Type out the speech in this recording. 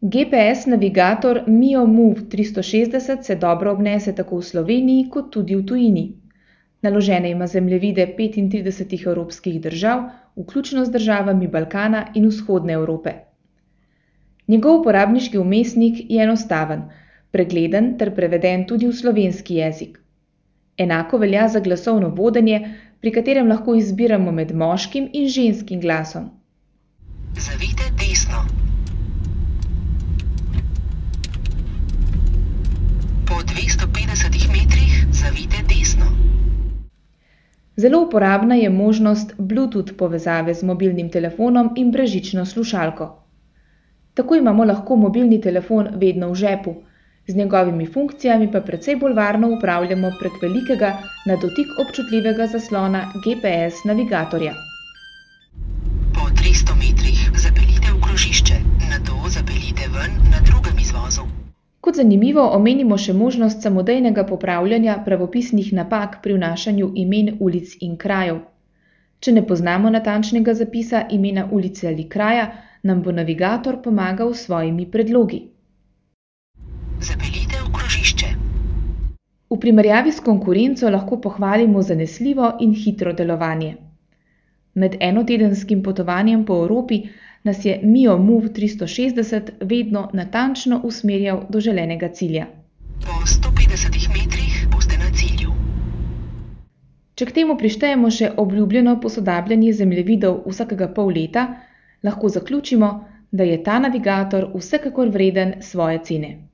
GPS navigator Mio Move 360 se dobro obnese tako v Sloveniji kot tudi v tujini. Naložene ima zemljevide 35 evropskih držav, vključno z državami Balkana in vzhodne Evrope. Njegov uporabniški vmesnik je enostaven, pregleden ter preveden tudi v slovenski jezik. Enako velja za glasovno vodenje, pri katerem lahko izbiramo med moškim in ženskim glasom. Zavijte desno. Po 250 metrih zavijte desno. Zelo uporabna je možnost Bluetooth povezave z mobilnim telefonom in brezžično slušalko. Tako imamo lahko mobilni telefon vedno v žepu, z njegovimi funkcijami pa precej bolj varno upravljamo prek velikega, na dotik občutljivega zaslona GPS navigatorja. Po 300 metrih zapeljite v krožišče, nato zapeljite ven na drugem izvozu. Kot zanimivo omenimo še možnost samodejnega popravljanja pravopisnih napak pri vnašanju imen ulic in krajev. Če ne poznamo natančnega zapisa imena ulice ali kraja, nam bo navigator pomagal s svojimi predlogi. Zapeljite v krožišče. V primerjavi s konkurenco lahko pohvalimo zanesljivo in hitro delovanje. Med enotedenskim potovanjem po Evropi nas je Mio Move 360 vedno natančno usmerjal do želenega cilja. Po 150 metrih boste na cilju. Če k temu prištejemo še obljubljeno posodabljanje zemljevidov vsakega pol leta, lahko zaključimo, da je ta navigator vsekakor vreden svoje cene.